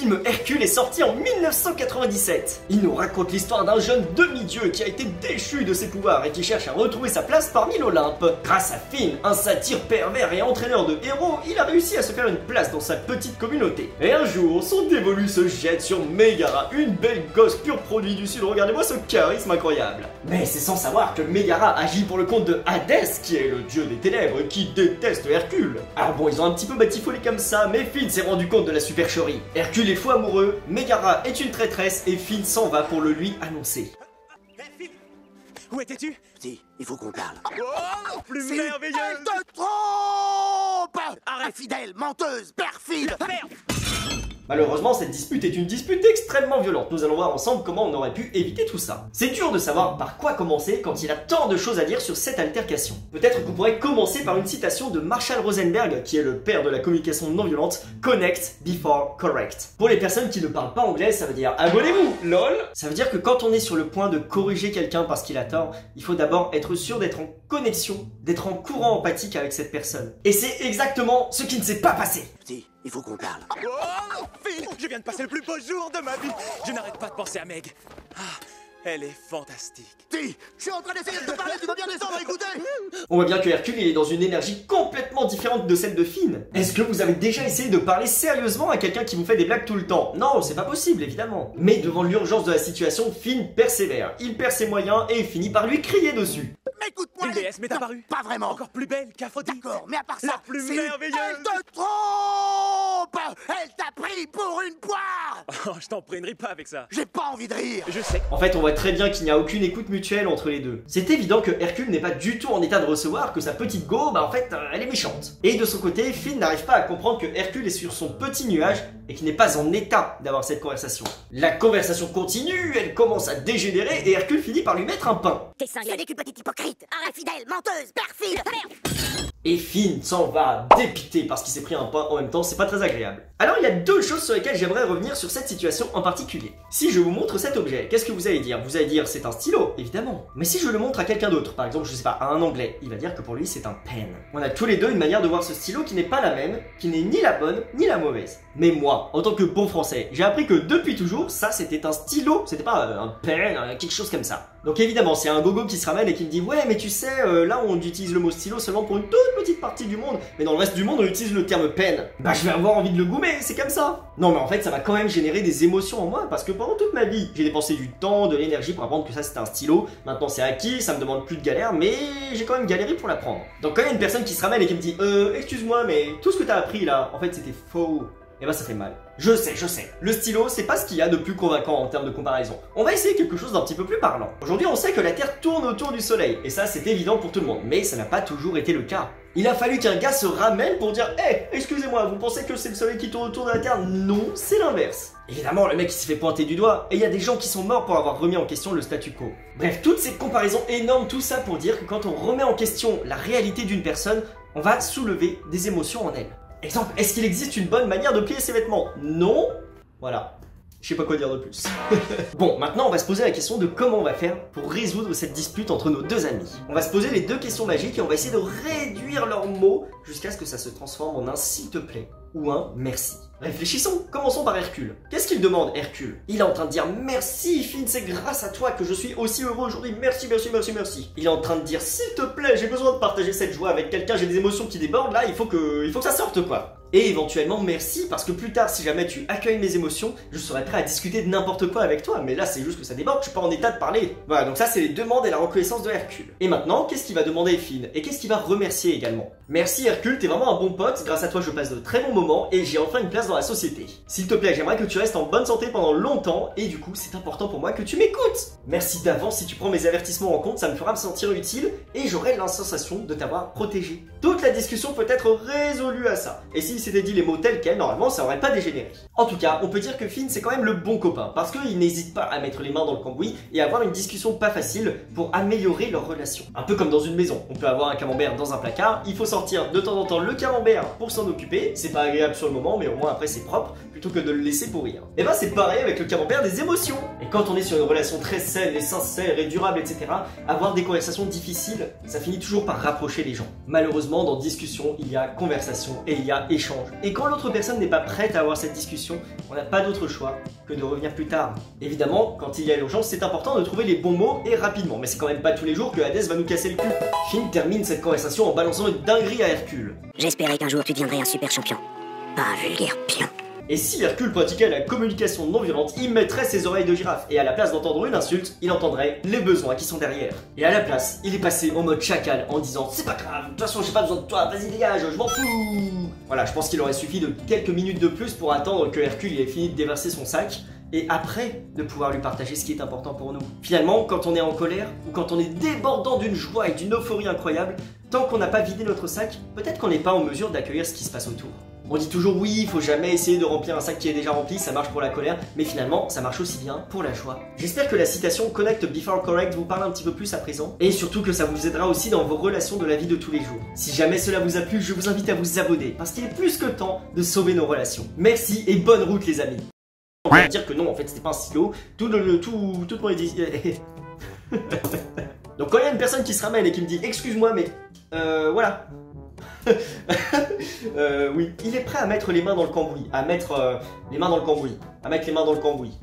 film Hercule est sorti en 1997. Il nous raconte l'histoire d'un jeune demi-dieu qui a été déchu de ses pouvoirs et qui cherche à retrouver sa place parmi l'Olympe. Grâce à Finn, un satyre pervers et entraîneur de héros, il a réussi à se faire une place dans sa petite communauté. Et un jour, son dévolu se jette sur Megara, une belle gosse pur produit du sud. Regardez-moi ce charisme incroyable. Mais c'est sans savoir que Megara agit pour le compte de Hadès, qui est le dieu des ténèbres, qui déteste Hercule. Alors bon, ils ont un petit peu batifolé comme ça, mais Finn s'est rendu compte de la supercherie. Hercule est fou amoureux, Megara est une traîtresse et Finn s'en va pour le lui annoncer. Finn, où étais-tu? Si, il faut qu'on parle. Oh, plus merveilleuse! Elle te trompe! Arrête. Infidèle, menteuse, perfide! Merde! Malheureusement, cette dispute est une dispute extrêmement violente. Nous allons voir ensemble comment on aurait pu éviter tout ça. C'est dur de savoir par quoi commencer quand il a tant de choses à dire sur cette altercation. Peut-être que vous pourrez commencer par une citation de Marshall Rosenberg, qui est le père de la communication non violente, Connect before correct. Pour les personnes qui ne parlent pas anglais, ça veut dire abonnez-vous, lol. Ça veut dire que quand on est sur le point de corriger quelqu'un parce qu'il a tort, il faut d'abord être sûr d'être en connexion, d'être en courant empathique avec cette personne. Et c'est exactement ce qui ne s'est pas passé. Si, il faut qu'on parle. Oh, Finn, je viens de passer le plus beau jour de ma vie. Je n'arrête pas de penser à Meg. Ah, elle est fantastique. Si, je suis en train d'essayer de te parler, tu vas bien descendre, écoutez! On voit bien que Hercule il est dans une énergie complètement différente de celle de Finn. Est-ce que vous avez déjà essayé de parler sérieusement à quelqu'un qui vous fait des blagues tout le temps? Non, c'est pas possible évidemment. Mais devant l'urgence de la situation, Finn persévère. Il perd ses moyens et finit par lui crier dessus. Mais écoute-moi! Une déesse m'est Non, apparue. Pas vraiment! Encore plus belle qu'Aphrodite. D'accord, mais à part ça, La plus c'est- merveilleuse. Elle te trompe! Elle t'a pris pour une poire! Oh, je t'en prendrai pas avec ça. J'ai pas envie de rire! Je sais. En fait, on voit très bien qu'il n'y a aucune écoute mutuelle entre les deux. C'est évident que Hercule n'est pas du tout en état de recevoir que sa petite go, en fait, elle est méchante. Et de son côté, Finn n'arrive pas à comprendre que Hercule est sur son petit nuage et qu'il n'est pas en état d'avoir cette conversation. La conversation continue, elle commence à dégénérer et Hercule finit par lui mettre un pain. T'es cinglé. Ce n'est qu'une petite hypocrite, infidèle, menteuse, perfide. Et Finn s'en va dépité parce qu'il s'est pris un pain en même temps, c'est pas très agréable. Alors il y a deux choses sur lesquelles j'aimerais revenir sur cette situation en particulier. Si je vous montre cet objet, qu'est-ce que vous allez dire? Vous allez dire c'est un stylo, évidemment. Mais si je le montre à quelqu'un d'autre, par exemple je sais pas, à un anglais, il va dire que pour lui c'est un pen. On a tous les deux une manière de voir ce stylo qui n'est pas la même, qui n'est ni la bonne ni la mauvaise. Mais moi, en tant que bon français, j'ai appris que depuis toujours, ça c'était un stylo, c'était pas un pen, quelque chose comme ça. Donc évidemment, c'est un gogo qui se ramène et qui me dit ouais mais tu sais, là on utilise le mot stylo seulement pour une toute petite partie du monde, mais dans le reste du monde on utilise le terme pen. Bah je vais avoir envie de le gommer, c'est comme ça. Non mais en fait ça va quand même générer des émotions en moi parce que pendant toute ma vie, j'ai dépensé du temps, de l'énergie pour apprendre que ça c'était un stylo. Maintenant c'est acquis, ça me demande plus de galère, mais j'ai quand même galéré pour l'apprendre. Donc quand il y a une personne qui se ramène et qui me dit excuse-moi mais tout ce que t'as appris là, en fait c'était faux. Et bah ça fait mal. Je sais. Le stylo, c'est pas ce qu'il y a de plus convaincant en termes de comparaison. On va essayer quelque chose d'un petit peu plus parlant. Aujourd'hui, on sait que la Terre tourne autour du Soleil, et ça c'est évident pour tout le monde, mais ça n'a pas toujours été le cas. Il a fallu qu'un gars se ramène pour dire hey, excusez-moi, vous pensez que c'est le Soleil qui tourne autour de la Terre? Non, c'est l'inverse. Évidemment, le mec il s'est fait pointer du doigt, et il y a des gens qui sont morts pour avoir remis en question le statu quo. Bref, toutes ces comparaisons énormes, tout ça pour dire que quand on remet en question la réalité d'une personne, on va soulever des émotions en elle. Exemple, est-ce qu'il existe une bonne manière de plier ses vêtements? Non. Voilà. Je sais pas quoi dire de plus. Bon, maintenant on va se poser la question de comment on va faire pour résoudre cette dispute entre nos deux amis. On va se poser les deux questions magiques et on va essayer de réduire leurs mots jusqu'à ce que ça se transforme en un s'il te plaît ou un merci. Réfléchissons, commençons par Hercule. Qu'est-ce qu'il demande Hercule? Il est en train de dire merci Finn, c'est grâce à toi que je suis aussi heureux aujourd'hui, merci. Il est en train de dire s'il te plaît, j'ai besoin de partager cette joie avec quelqu'un, j'ai des émotions qui débordent là, il faut que ça sorte quoi. Et éventuellement merci parce que plus tard si jamais tu accueilles mes émotions, je serai prêt à discuter de n'importe quoi avec toi, mais là c'est juste que ça déborde, je suis pas en état de parler. Voilà, donc ça c'est les demandes et la reconnaissance de Hercule. Et maintenant, qu'est-ce qu'il va demander Finn? Et qu'est-ce qu'il va remercier également? Merci Hercule, t'es vraiment un bon pote, grâce à toi je passe de très bons moments et j'ai enfin une place dans la société. S'il te plaît, j'aimerais que tu restes en bonne santé pendant longtemps et du coup c'est important pour moi que tu m'écoutes. Merci d'avance, si tu prends mes avertissements en compte, ça me fera me sentir utile et j'aurai la sensation de t'avoir protégé. Toute la discussion peut être résolue à ça. Et s'il s'était dit les mots tels quels, normalement ça aurait pas dégénéré. En tout cas, on peut dire que Finn c'est quand même le bon copain parce qu'il n'hésite pas à mettre les mains dans le cambouis et à avoir une discussion pas facile pour améliorer leur relation. Un peu comme dans une maison, on peut avoir un camembert dans un placard, il faut sortir de temps en temps le camembert pour s'en occuper, c'est pas agréable sur le moment mais au moins après c'est propre, plutôt que de le laisser pourrir. Et ben c'est pareil avec le camembert des émotions. Et quand on est sur une relation très saine et sincère et durable, etc., avoir des conversations difficiles, ça finit toujours par rapprocher les gens. Malheureusement, Malheureusement, dans discussion, il y a conversation et il y a échange. Et quand l'autre personne n'est pas prête à avoir cette discussion, on n'a pas d'autre choix que de revenir plus tard. Évidemment, quand il y a l'urgence, c'est important de trouver les bons mots et rapidement, mais c'est quand même pas tous les jours que Hadès va nous casser le cul. Finn termine cette conversation en balançant une dinguerie à Hercule. J'espérais qu'un jour tu deviendrais un super champion, pas un vulgaire pion. Et si Hercule pratiquait la communication non violente, il mettrait ses oreilles de girafe. Et à la place d'entendre une insulte, il entendrait les besoins qui sont derrière. Et à la place, il est passé en mode chacal en disant « C'est pas grave, de toute façon j'ai pas besoin de toi, vas-y dégage, je m'en fous !» Voilà, je pense qu'il aurait suffi de quelques minutes de plus pour attendre que Hercule ait fini de déverser son sac, et après de pouvoir lui partager ce qui est important pour nous. Finalement, quand on est en colère, ou quand on est débordant d'une joie et d'une euphorie incroyable, tant qu'on n'a pas vidé notre sac, peut-être qu'on n'est pas en mesure d'accueillir ce qui se passe autour. On dit toujours oui, il faut jamais essayer de remplir un sac qui est déjà rempli, ça marche pour la colère, mais finalement, ça marche aussi bien pour la joie. J'espère que la citation Connect Before Correct vous parle un petit peu plus à présent, et surtout que ça vous aidera aussi dans vos relations de la vie de tous les jours. Si jamais cela vous a plu, je vous invite à vous abonner, parce qu'il est plus que temps de sauver nos relations. Merci et bonne route les amis. On va dire que non, en fait c'était pas un stylo, toute mon édition... Donc quand il y a une personne qui se ramène et qui me dit « Excuse-moi, mais... voilà ». Oui, il est prêt à mettre les mains dans le cambouis, à mettre les mains dans le cambouis, à mettre les mains dans le cambouis.